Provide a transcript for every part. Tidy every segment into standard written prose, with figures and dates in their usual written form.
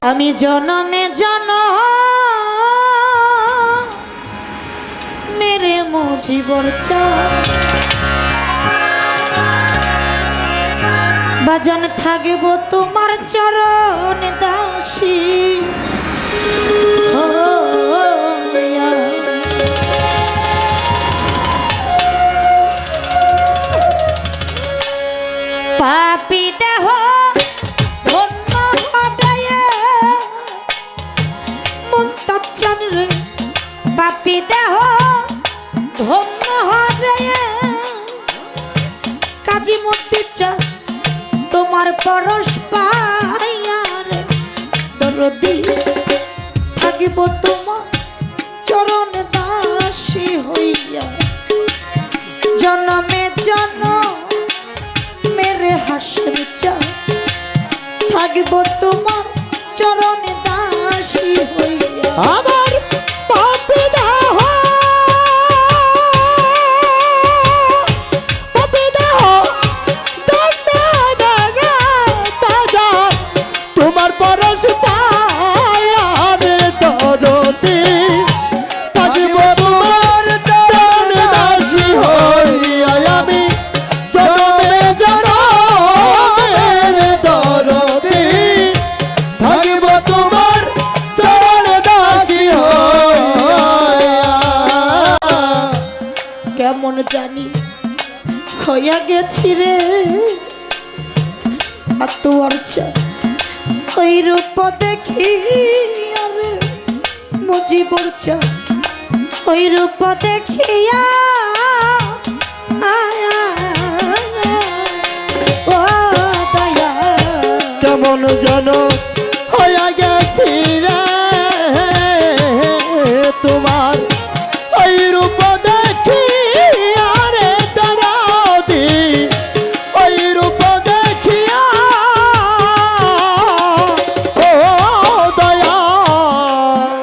আমি জনমে মেরে মুজিবর বাজান থাকব তোমার চরণ দাসী পাপী দেহ ধন্য হবে মুনতাজ্জান রে পাপী দেহ ধন্য হবে কাজী মুদ্দিচা তোমার পরশ পাইয়া রে দরদি থাকিব তোমার চরণ দাসী হইয়া জনমে মেরে হাসের চা থাকিব তোমার চরণ দাসী হইয়া আমার পাপী দেহ তোমার পরশ পায়া রে দরদি থাকিব তোমার চরণ দাসী হইয়া আমি জনমে জনমের দরদি থাকিব তোমার চরণ দাসী হইয়া কেমন জানি হইয়া গেছি রে আর তোর চা ওই রূপ দেখি আরে মুজিবর চা ওই রূপ দেখিয়া ও দয়া কেমন জানো হইয়া গেছি রে তোমার ওই রূপ দেখি আরে দরদি ওই রূপ দেখিয়া ও দয়া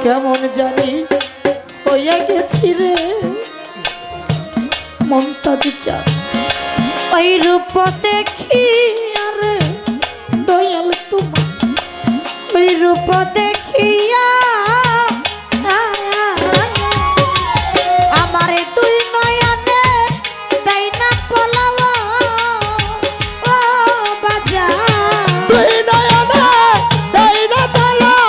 কেমন জানি হইয়া গেছি রে মমতাজ চা ওই রূপ দেখি আরে দয়াল তোমার ওই রূপ দেখিয়া আমারে তুই নয়নে তাই না পলাওয়া ও বাজা তুই নয়নে তাই না পলাওয়া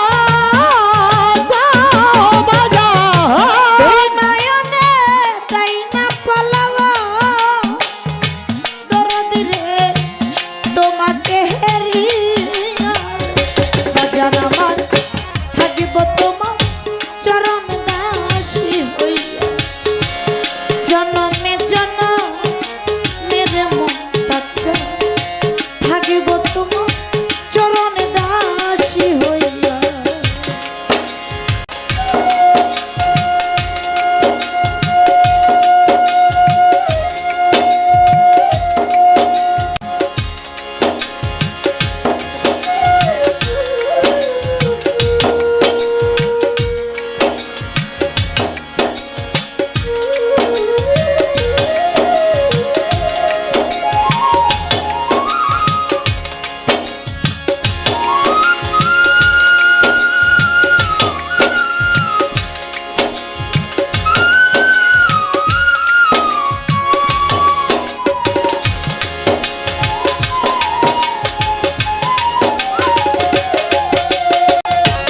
বাজা তুই নয়নে তাই না পলাওয়া দরদি রে তোমাকে হেরিয়া বাজান আমার থাকিব তোমার চরণ দাসী হইয়া জনমে মেরে মুনতাজ্জান থাকিব তোমার চরণ দাসী হইয়া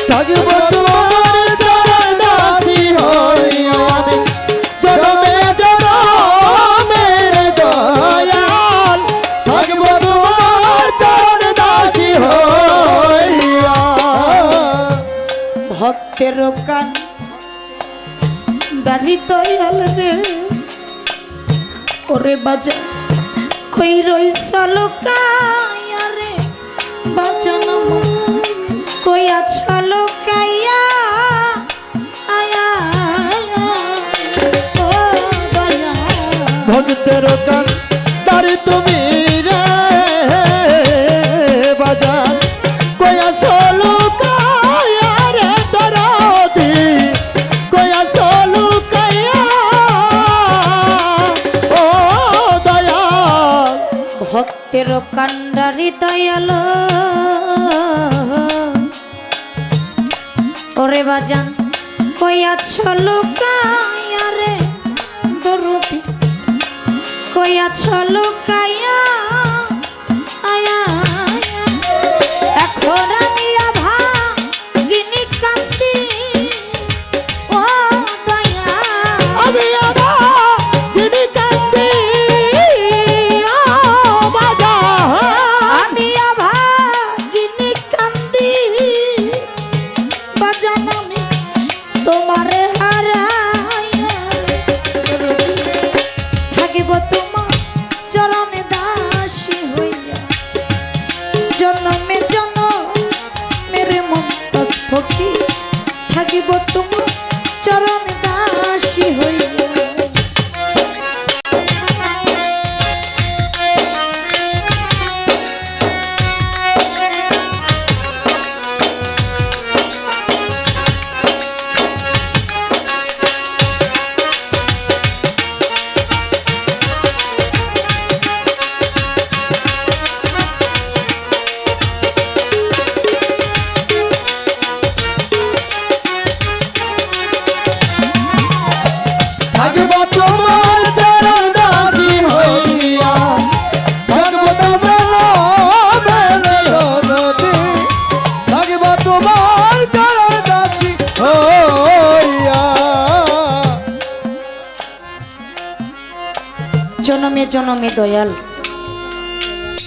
থাকিব তোমার চরণ দাসী হইয়া আমি জনমে জনমের দয়াল থাকিব তোমার চরণ দাসী হইয়া ভক্তের কান দাড়ি দয়াল রে ওরে বাজা কই রইছ লুকাইয়া রে বাজান কই আছো লুকাইয়া আয়া ও দয়া ভক্তের কান দাঁড়ি তুমি রে বাজান কয়া চলু কায়া রে দরদি কয়া চলু কায়া ও দয়া ভক্তের কান্ডারি দয়াল ওরে বাজান কই আছো লুকাইয়া রে দরদি কই আছো লুকাইয়া আয়া আয়া। এখন আমি আভাগিনী কান্দি ও দয়া আমি আমার যিনি কান্দি ও বাজান আমি আভাগিনী কান্দি বাজান আমি তোমারে হারাইয়া থাকিব তোমার চরণে দাসী হইয়া জনমে জনমের মন্তস ফকি থাকিব তোমার চরণে দাসী হইয়া থাকিব তোমার চরণ দাসী হইয়া থাকিব তোমার বেলে নদী থাকিব তোমার চরণ দাসী হইয়া জনমে জনমে দয়াল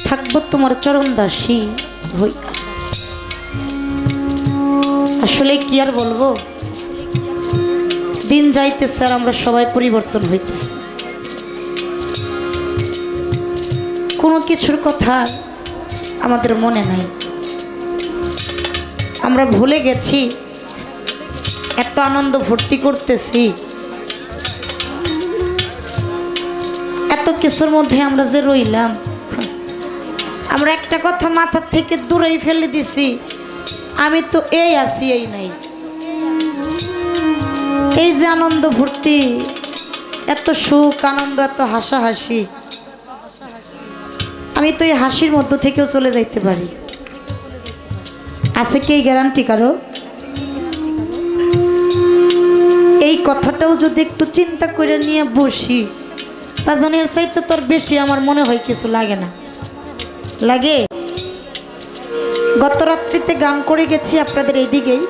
থাকবো তোমার চরণ দাসী হইয়া। আসলে কি আর বলবো, দিন যাইতেছে আর আমরা সবাই পরিবর্তন হইতেছি। কোনো কিছুর কথা আমাদের মনে নাই, আমরা ভুলে গেছি। এত আনন্দ ফুর্তি করতেছি, এত কিছুর মধ্যে আমরা যে রইলাম, আমরা একটা কথা মাথার থেকে দূরেই ফেলে দিছি, আমি তো এই আছি এই নাই। এই যে আনন্দ ফুর্তি, এত সুখ আনন্দ, এত হাসাহাসি, আমি তো এই হাসির মধ্য থেকেও চলে যাইতে পারি। আছে কি এই গ্যারান্টি কারো? এই কথাটাও যদি একটু চিন্তা করে নিয়ে বসি, বাজানের চাইতে তোর বেশি আমার মনে হয় কিছু লাগে না। লাগে গত রাত্রিতে গান করে গেছি আপনাদের এইদিকেই,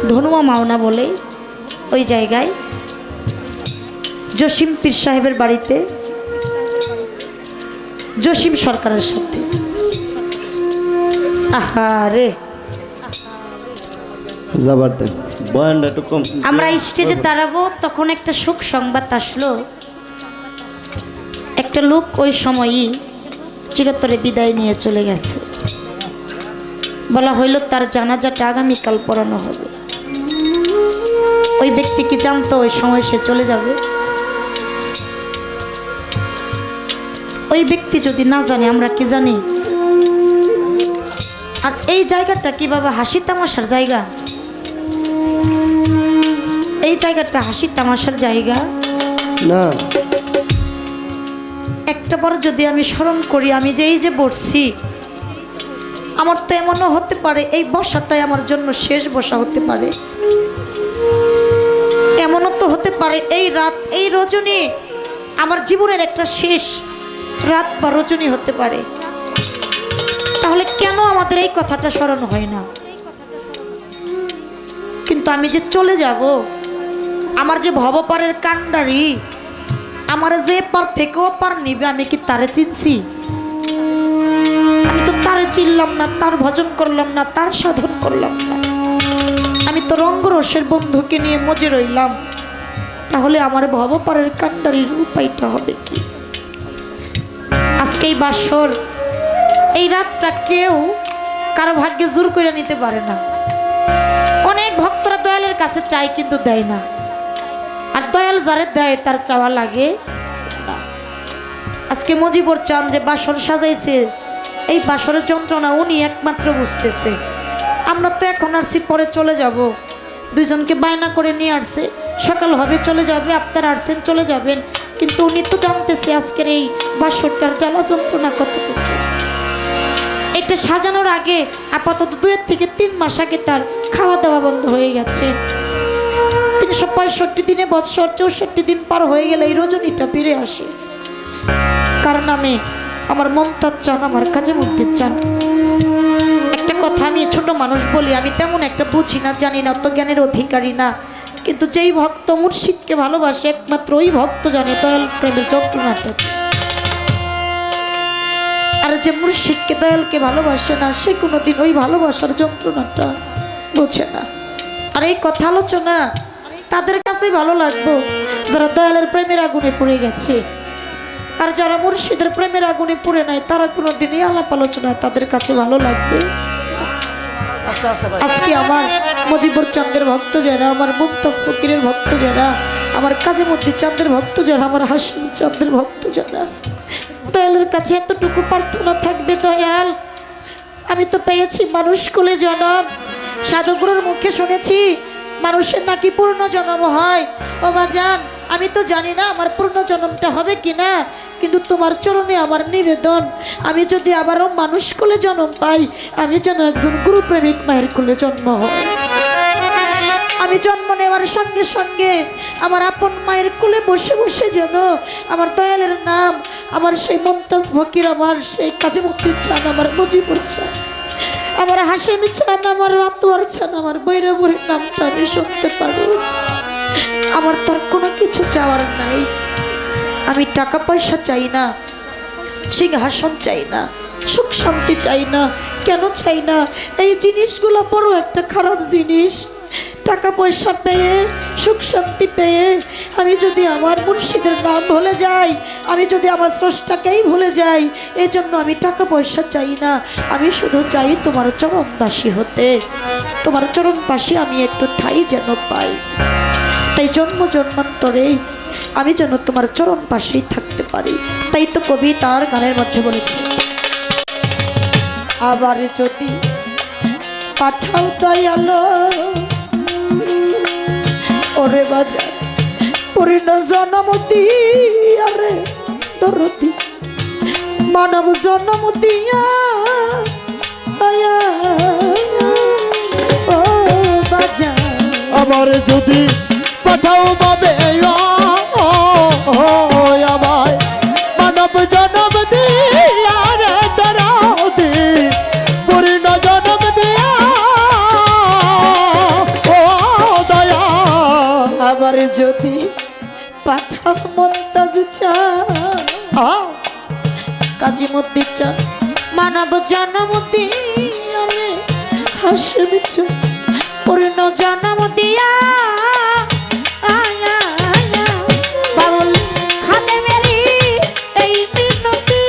ধনুয়া মাওনা বলে ওই জায়গায় জসিম পীর সাহেবের বাড়িতে জসিম সরকারের সাথে। আহারে জবরদস্ত বয়ানটা একটু কম। আমরা স্টেজে দাঁড়াবো, তখন একটা শোক সংবাদ আসলো। একটা লোক ওই সময়ই চিরতরে বিদায় নিয়ে চলে গেছে। বলা হইল তার জানাজাটা আগামীকাল পড়ানো হবে। ওই ব্যক্তি কি জানতো ওই সময় সে চলে যাবে? ওই ব্যক্তি যদি না জানে, আমরা কি জানি? আর এই জায়গাটা কি বাবা হাসি তামাশার জায়গা? এই জায়গাটা হাসি তামাশার জায়গা না। একটা বার যদি আমি স্মরণ করি, আমি যে এই যে বসছি, আমার তো এমনও হতে পারে এই বসাটাই আমার জন্য শেষ বসা হতে পারে। এমনও তো হতে পারে এই রাত, এই রজনী আমার জীবনের একটা শেষ রাত বা রজনী হতে পারে। তাহলে কেন আমাদের এই কথাটা স্মরণ হয় না? কিন্তু আমি যে চলে যাব, আমার যে ভবপারের কাণ্ডারি, আমার যে পার থেকেও পার নিবে, আমি কি তারে চিনছি? আমি তো তারে চিনলাম না, তার ভজন করলাম না, তার সাধন করলাম না। আমি তো রঙ্গরসের বন্ধুকে নিয়ে মজে রইলাম। তাহলে আমার ভবপারের কাণ্ডারির উপায়টা হবে কি? আজকে এই বাসর, এই রাতটা কেউ কারো ভাগ্যে জোর করে নিতে পারে না। অনেক ভক্তরা দয়ালের কাছে চায় কিন্তু দেয় না, আর দয়াল যারে দেয় তার চাওয়া লাগে না। আজকে মজিবর চান যে বাসর সাজাইছে, এই বাসরের যন্ত্রণা উনি একমাত্র বুঝতেছে। আমরা তো এখন আসছি, পরে চলে যাব। দুইজনকে বায়না করে নিয়ে আসছে, সকাল হবে চলে যাবে, আপনারা আসছেন চলে যাবেন, কিন্তু উনি তো জানতেছে আজকের এই বাসরটার জ্বালা যন্ত্রণা কতটুকু। এটা মেয়েকে সাজানোর আগে আপাতত 2 থেকে 3 মাস আগে তার খাওয়া দাওয়া বন্ধ হয়ে গেছে। 365 দিনে বৎসর 64 দিন পার হয়ে গেলে এই রজনীটা ফিরে আসে। কারণ আমি আমার মমতাজ চান, আমার কাজে মুক্তি চান। একটা কথা আমি ছোট মানুষ বলি, আমি তেমন একটা বুঝি না, জানি না, অত জ্ঞানের অধিকারী না, কিন্তু যেই ভক্ত মুর্শিদকে ভালোবাসে একমাত্র ওই ভক্ত জানে দয়াল প্রেমের যন্ত্রণাটা। আর যে মুর্শিদকে দয়ালকে ভালোবাসে না সে কোনোদিন ওই ভালোবাসার যন্ত্রণাটা বোঝে না। আর এই কথা আলোচনা তাদের কাছেই ভালো লাগবে যারা দয়ালের প্রেমের আগুনে পড়ে গেছে। আর যারা মুর্শিদের প্রেমের আগুনে পড়ে নাই তারা কোনোদিনই আলাপ আলোচনা তাদের কাছে ভালো লাগবে। আজকে আমার মজিবুর চাঁদের ভক্ত যারা, আমার মুমতাজ ফকিরের ভক্ত যারা, আমার কাজীমুদ্দিন চাঁদের ভক্ত যারা, আমার হাসিম চাঁদের ভক্ত যারা, দয়ালের কাছে এতটুকু প্রার্থনা থাকবে, দয়াল আমি তো পেয়েছি মানুষ কোলে জন্ম, সাধুগুরুর মুখে শুনেছি মানুষের নাকি পূর্ণ জন্ম হয়। ও বাজান আমি তো জানি না আমার পূর্ণ জন্মটা হবে কিনা, কিন্তু তোমার চরণে আমার নিবেদন, আমি যদি আবারও মানুষ কোলে জন্ম পাই আমি যেন একজন গুরুপ্রেমিক মায়ের কোলে জন্ম হয়। আমি জন্ম নেওয়ার সঙ্গে সঙ্গে আমার আপন মায়ের কোলে বসে বসে যেন আমার দয়ালের নাম, আমার সেই মুমতাজ ফকির, আমার সেই কাজীমুদ্দিন চান, আমার মজিবুর চান, আমার হাসিমি চান, আমার আতোয়ার চান, আমার বৈরাবুরের নামটা আমি শুনতে পারবো। আমার তার কোনো কিছু চাওয়ার নাই। আমি টাকা পয়সা চাই না, সিংহাসন চাই না, সুখ শান্তি চাই না। কেন চাই না? এই জিনিসগুলো বড় একটা খারাপ জিনিস। টাকা পয়সা পেয়ে, সুখ শান্তি পেয়ে আমি যদি আমার মুর্শিদের নাম ভুলে যাই, আমি যদি আমার স্রষ্টাকেই ভুলে যাই, এই জন্য আমি টাকা পয়সা চাই না। আমি শুধু চাই তোমার চরণ দাসী হতে, তোমার চরণ পাশে আমি একটু ঠাই যেন পাই। তাই জন্ম জন্মান্তরে আমি যেন তোমার চরণ পাশেই থাকতে পারি। তাই তো কবি তার গানের মধ্যে বলেছে, আবার যদি পাঠাও দয়ালো ওরে বাজার পরিণ জন্ম দিয়া রে দরদি মানব জন্ম দিয়া ও বাজার আবার যদি পাঠাও বাবে আমায় মানব জনম দিয়া রে দরদি পূর্ণ জনম দিয়া ও দয়া। আবার যদি পাঠাও মুমতাজ চান, কাজীমুদ্দিন চান, মানব জন্ম দিয়া রে হাসিমি চান, পূর্ণ জন্ম দিয়া বাউল খাদে মেরি এই মিনতি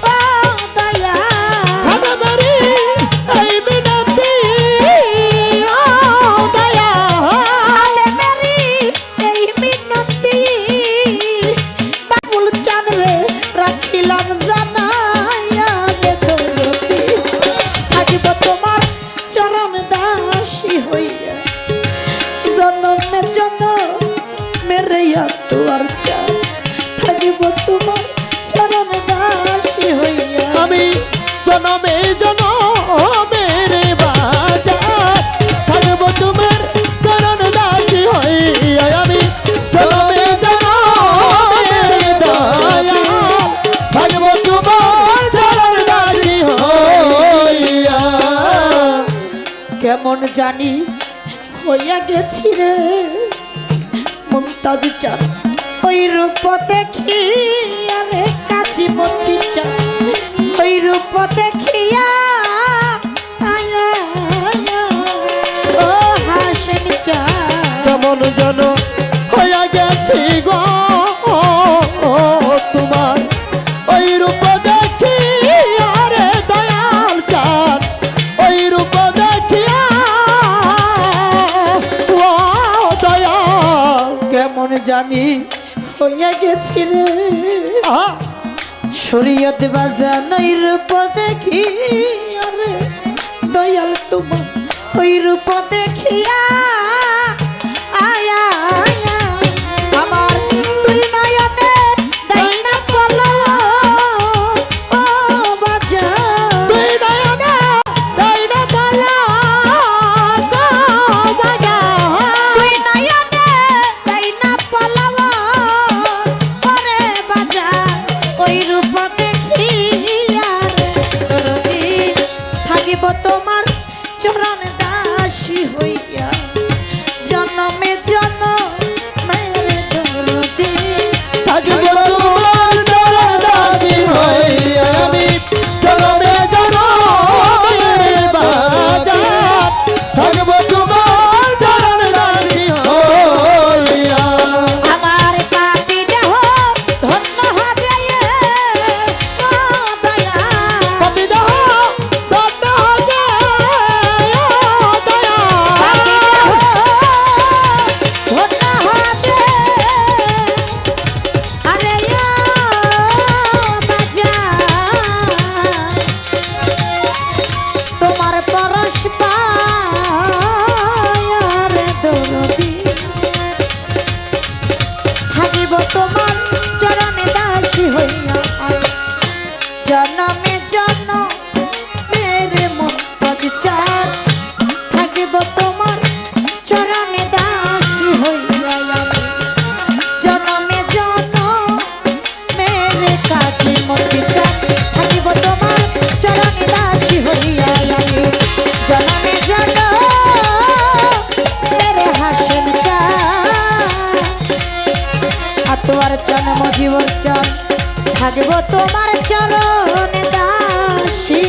ও দয়া, খাদে মেরি এই মিনতি ও দয়া, খাদে মেরি এই মিনতি বাউল চান রে রাখিলাম জানাইয়া গে দরদি, থাকিব তোমার চরণ দাসী হইয়া জনমে জনমের তোর চাই, থাকিব তোমার চরণ দাসী হইয়া। আমি জনমে জনমের বাজার থাকব তোমার চরণ দাসী হইয়া। আমি জনমে জনমের দয়া থাকব তোমার চরণ দাসী হইয়া। কেমন জানি হইয়া গেছি রে মুমতাজ চান, ওই রূপ দেখিয়া রে কাজীমুদ্দিন চান, ওই রূপ দেখিয়া ও হাসিমি চান। কেমন যেন হইয়া গেছি গো তোমার ওই রূপ দেখিয়া রে দয়াল চাঁদ, ওই রূপ দেখিয়া ও দয়াল। কেমন জানি হইয়া গেছি রে শরীয়ত বাজান, ওই রূপ দেখিয়া রে দয়াল তোমার, ওই রূপ দেখিয়া আয়া আমার তুই নয়নে দেয় না বলো ও বাজান, দেখিয়া রে দরদি থাকিব তোমার চরণ দাসী হইয়া জনমে জনমে রে দরদি থাকিব তোমার চরণ দাসী হইয়া আমি জনমে জনমে বাজার থাকিব তোমার চরণ দাসী হইয়া আমার পাপী দেহ ধন্য হবে ও দয়া পাপী দেহ ধন্য হবে ও দয়া পাপী দেহ ধন্য হবে আরে ও বাজার তোমার পরশ পায়ার দরদি থাকিব তোমার চরণে দাসী হইয়া জনমে জনমের মন্তজ চার থাকিব তোমার চরণে দাসী হইয়া জনমে জনমের কাজে মতি চার থাকিব তোমার চরণে দাসী হইয়া জনমে জনমের হাসেন চার আতোয়ার জন্ম জীবর চন থাকবো তোমার চরণে দাসী